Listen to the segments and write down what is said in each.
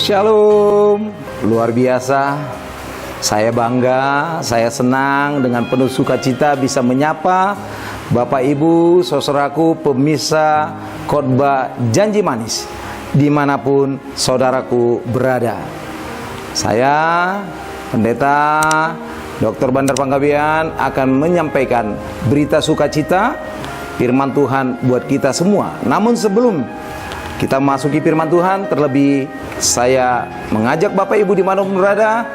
Shalom, luar biasa. Saya bangga, saya senang dengan penuh sukacita bisa menyapa Bapak Ibu, saudaraku, pemirsa khotbah Janji Manis dimanapun saudaraku berada. Saya Pendeta Dr. Bandar Panggabean akan menyampaikan berita sukacita firman Tuhan buat kita semua. Namun sebelum kita masuki firman Tuhan, terlebih saya mengajak Bapak Ibu dimanapun berada,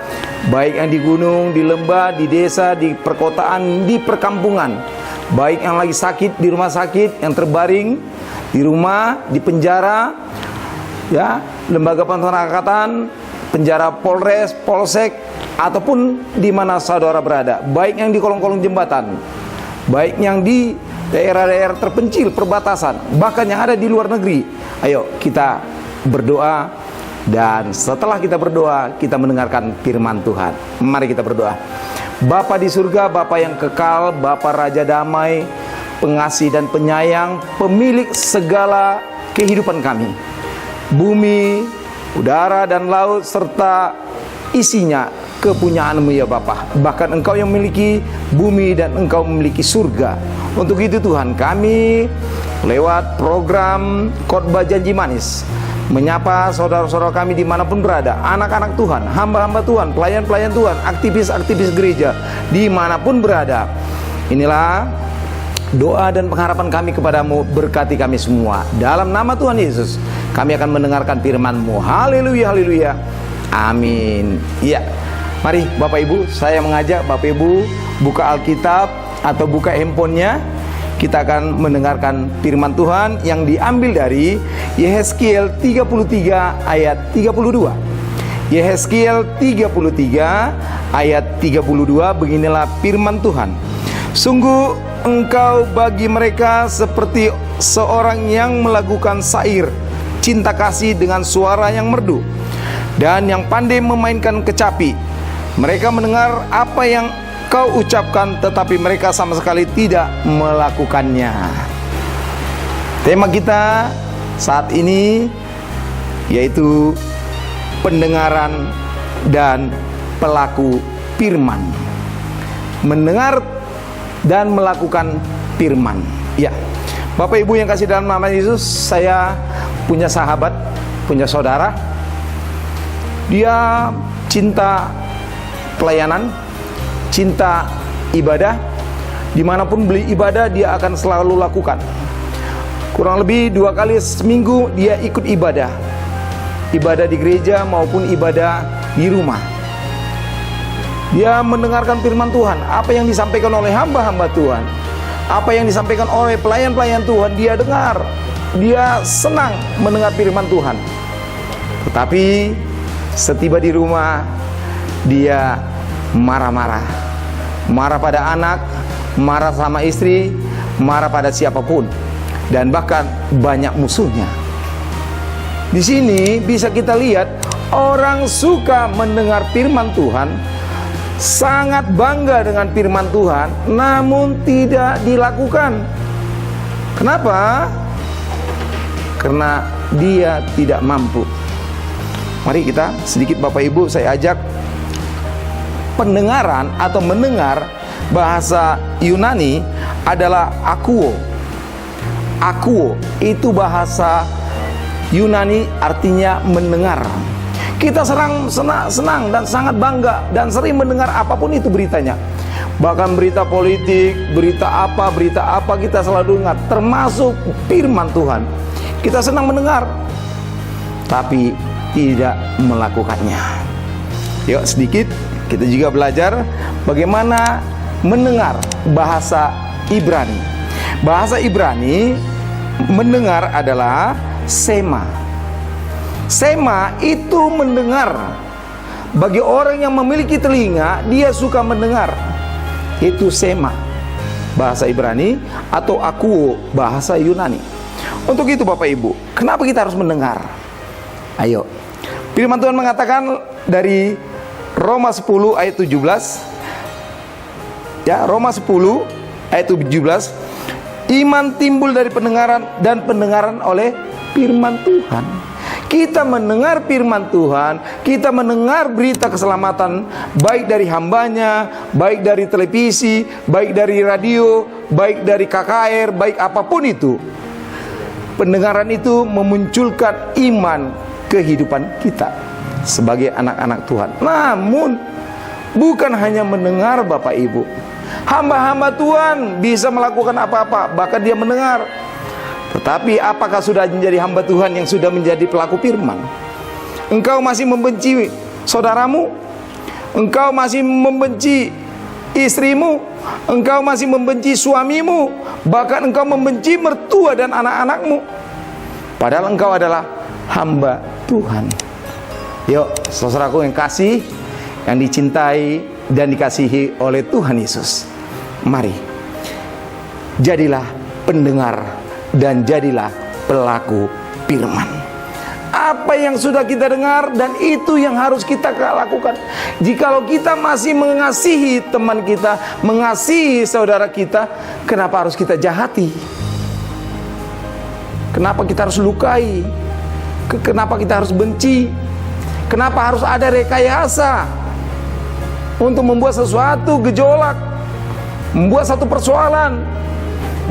baik yang di gunung, di lembah, di desa, di perkotaan, di perkampungan, baik yang lagi sakit di rumah sakit, yang terbaring di rumah, di penjara, ya, lembaga pemasyarakatan, penjara Polres, Polsek, ataupun di mana saudara berada, baik yang di kolong-kolong jembatan, baik yang di daerah-daerah terpencil, perbatasan, bahkan yang ada di luar negeri. Ayo kita berdoa, dan setelah kita berdoa, kita mendengarkan firman Tuhan. Mari kita berdoa. Bapa di surga, Bapa yang kekal, Bapa Raja Damai, pengasih dan penyayang, pemilik segala kehidupan kami, bumi, udara dan laut serta isinya kepunyaan-Mu ya Bapa. Bahkan Engkau yang memiliki bumi dan Engkau memiliki surga. Untuk itu Tuhan, kami lewat program khotbah Janji Manis menyapa saudara-saudara kami dimanapun berada, anak-anak Tuhan, hamba-hamba Tuhan, pelayan-pelayan Tuhan, aktivis-aktivis gereja dimanapun berada. Inilah doa dan pengharapan kami kepadamu, berkati kami semua. Dalam nama Tuhan Yesus kami akan mendengarkan firman-Mu. Haleluya, haleluya, amin. Ya, mari Bapak Ibu, saya mengajak Bapak Ibu buka Alkitab atau buka handphonenya. Kita akan mendengarkan firman Tuhan yang diambil dari Yehezkiel 33 ayat 32. Yehezkiel 33 ayat 32, beginilah firman Tuhan. Sungguh engkau bagi mereka seperti seorang yang melakukan syair cinta kasih dengan suara yang merdu dan yang pandai memainkan kecapi. Mereka mendengar apa yang kau ucapkan, tetapi mereka sama sekali tidak melakukannya. Tema kita saat ini yaitu pendengaran dan pelaku firman. Mendengar dan melakukan firman. Ya, Bapak Ibu yang kasih dalam nama Yesus, saya punya sahabat, punya saudara. Dia cinta pelayanan, cinta ibadah. Dimanapun beli ibadah, dia akan selalu lakukan. Kurang lebih 2 kali seminggu dia ikut ibadah, ibadah di gereja maupun ibadah di rumah. Dia mendengarkan firman Tuhan, apa yang disampaikan oleh hamba-hamba Tuhan, apa yang disampaikan oleh pelayan-pelayan Tuhan, dia dengar. Dia senang mendengar firman Tuhan. Tetapi setiba di rumah, dia marah-marah, marah pada anak, marah sama istri, marah pada siapapun, dan bahkan banyak musuhnya. Di sini bisa kita lihat orang suka mendengar firman Tuhan, sangat bangga dengan firman Tuhan, namun tidak dilakukan. Kenapa? Karena dia tidak mampu. Mari kita sedikit Bapak Ibu, saya ajak pendengaran atau mendengar. Bahasa Yunani adalah akuo. Akuo itu bahasa Yunani, artinya mendengar. Kita senang dan sangat bangga dan sering mendengar apapun itu beritanya. Bahkan berita politik, berita apa kita selalu dengar, termasuk firman Tuhan. Kita senang mendengar, tapi tidak melakukannya. Yuk sedikit kita juga belajar bagaimana mendengar bahasa Ibrani. Bahasa Ibrani mendengar adalah sema. Sema itu mendengar. Bagi orang yang memiliki telinga, dia suka mendengar. Itu sema, bahasa Ibrani, atau akuo, bahasa Yunani. Untuk itu Bapak Ibu, kenapa kita harus mendengar? Ayo, firman Tuhan mengatakan dari Roma 10 ayat 17. Ya, Roma 10 ayat 17. Iman timbul dari pendengaran, dan pendengaran oleh firman Tuhan. kita mendengar firman Tuhan, kita mendengar berita keselamatan, baik dari hambanya, baik dari televisi, baik dari radio, baik dari KKR, baik apapun itu, pendengaran itu memunculkan iman kehidupan kita sebagai anak-anak Tuhan. Namun bukan hanya mendengar, Bapak Ibu, hamba-hamba Tuhan bisa melakukan apa-apa, bahkan dia mendengar. Tetapi apakah sudah menjadi hamba Tuhan yang sudah menjadi pelaku firman? Engkau masih membenci saudaramu, engkau masih membenci istrimu, engkau masih membenci suamimu, bahkan engkau membenci mertua dan anak-anakmu, padahal engkau adalah hamba Tuhan. Yuk, saudaraku yang kasih, yang dicintai dan dikasihi oleh Tuhan Yesus, mari jadilah pendengar dan jadilah pelaku firman. Apa yang sudah kita dengar, dan itu yang harus kita lakukan. Jikalau kita masih mengasihi teman kita, mengasihi saudara kita, kenapa harus kita jahati? Kenapa kita harus lukai? Kenapa kita harus benci? Kenapa harus ada rekayasa untuk membuat sesuatu gejolak, membuat satu persoalan,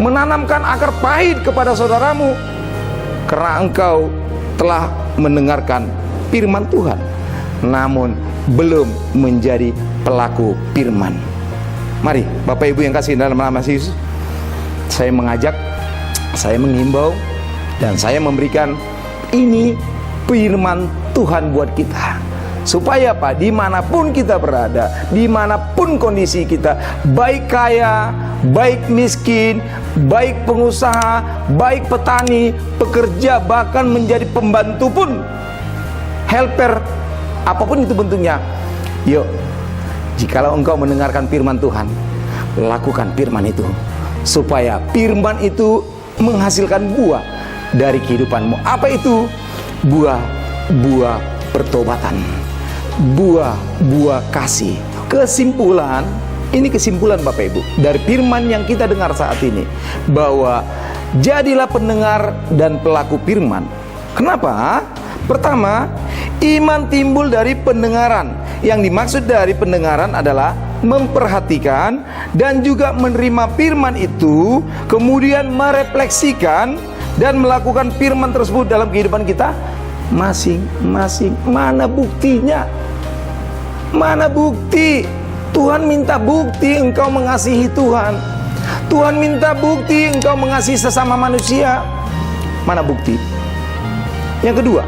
menanamkan akar pahit kepada saudaramu karena engkau telah mendengarkan firman Tuhan namun belum menjadi pelaku firman? Mari Bapak Ibu yang kasih dalam nama Yesus, saya mengajak, saya menghimbau, dan saya memberikan ini firman Tuhan buat kita, supaya apa? Dimanapun kita berada, dimanapun kondisi kita, baik kaya, baik miskin, baik pengusaha, baik petani, pekerja, bahkan menjadi pembantu pun, helper, apapun itu bentuknya, yuk, jikalau engkau mendengarkan firman Tuhan, lakukan firman itu, supaya firman itu menghasilkan buah dari kehidupanmu. Apa itu? Buah pertobatan, buah kasih. Kesimpulan, ini kesimpulan Bapak Ibu dari firman yang kita dengar saat ini, bahwa jadilah pendengar dan pelaku firman. Kenapa? Pertama, iman timbul dari pendengaran. Yang dimaksud dari pendengaran adalah memperhatikan dan juga menerima firman itu, kemudian merefleksikan dan melakukan firman tersebut dalam kehidupan kita masing-masing. Mana buktinya? Mana bukti? Tuhan minta bukti engkau mengasihi Tuhan. Tuhan minta bukti engkau mengasihi sesama manusia. Mana bukti? Yang kedua,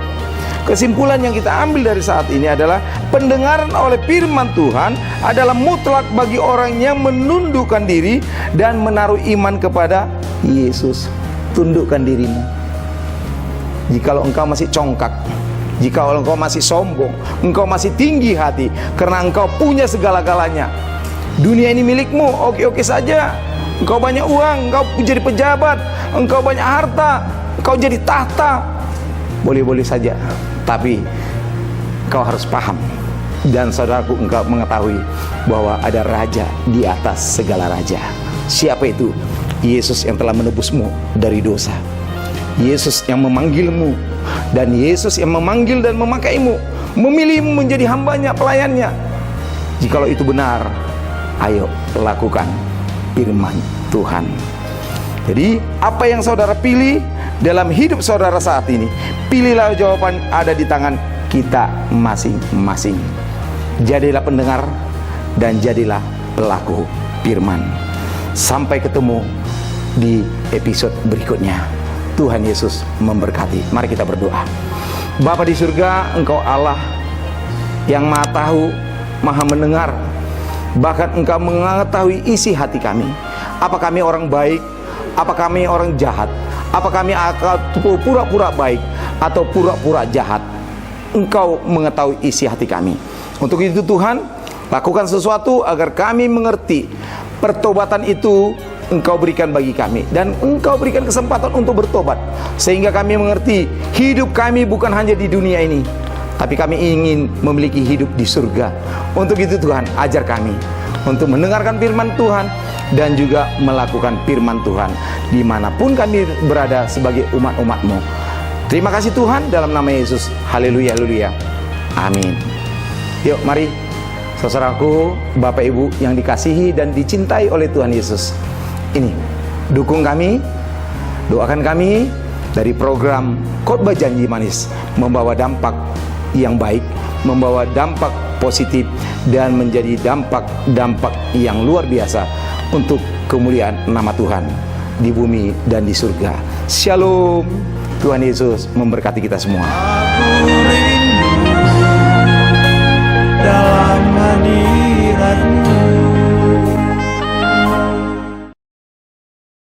kesimpulan yang kita ambil dari saat ini adalah pendengaran oleh firman Tuhan adalah mutlak bagi orang yang menundukkan diri dan menaruh iman kepada Yesus. Tundukkan dirimu. Jikalau engkau masih congkak, jikalau engkau masih sombong, engkau masih tinggi hati karena engkau punya segala-galanya, dunia ini milikmu, oke-oke saja, engkau banyak uang, engkau jadi pejabat, engkau banyak harta, engkau jadi tahta, boleh-boleh saja. Tapi engkau harus paham, dan saudaraku, engkau mengetahui bahwa ada raja di atas segala raja. Siapa itu? Yesus yang telah menebusmu dari dosa, Yesus yang memanggilmu, dan Yesus yang memanggil dan memakaimu, memilihmu menjadi hambanya, pelayannya. Jikalau itu benar, ayo lakukan firman Tuhan. Jadi apa yang saudara pilih dalam hidup saudara saat ini, pilihlah, jawaban ada di tangan kita masing-masing. Jadilah pendengar dan jadilah pelaku firman. Sampai ketemu di episode berikutnya. Tuhan Yesus memberkati. Mari kita berdoa. Bapa di surga, Engkau Allah yang Maha tahu, Maha mendengar, bahkan Engkau mengetahui isi hati kami. Apa kami orang baik, apa kami orang jahat, apa kami akan pura-pura baik atau pura-pura jahat. Engkau mengetahui isi hati kami. Untuk itu Tuhan, lakukan sesuatu agar kami mengerti pertobatan itu Engkau berikan bagi kami, dan Engkau berikan kesempatan untuk bertobat, sehingga kami mengerti hidup kami bukan hanya di dunia ini, tapi kami ingin memiliki hidup di surga. Untuk itu Tuhan, ajar kami untuk mendengarkan firman Tuhan dan juga melakukan firman Tuhan dimanapun kami berada sebagai umat-umat-Mu. Terima kasih Tuhan, dalam nama Yesus. Haleluya, haleluya. Amin. Yuk mari saudaraku, Bapak Ibu yang dikasihi dan dicintai oleh Tuhan Yesus. Ini, dukung kami, doakan kami dari program Khotbah Janji Manis, membawa dampak yang baik, membawa dampak positif, dan menjadi dampak yang luar biasa untuk kemuliaan nama Tuhan di bumi dan di surga. Shalom. Tuhan Yesus memberkati kita semua. Aku rindu dalam hadirat-Mu.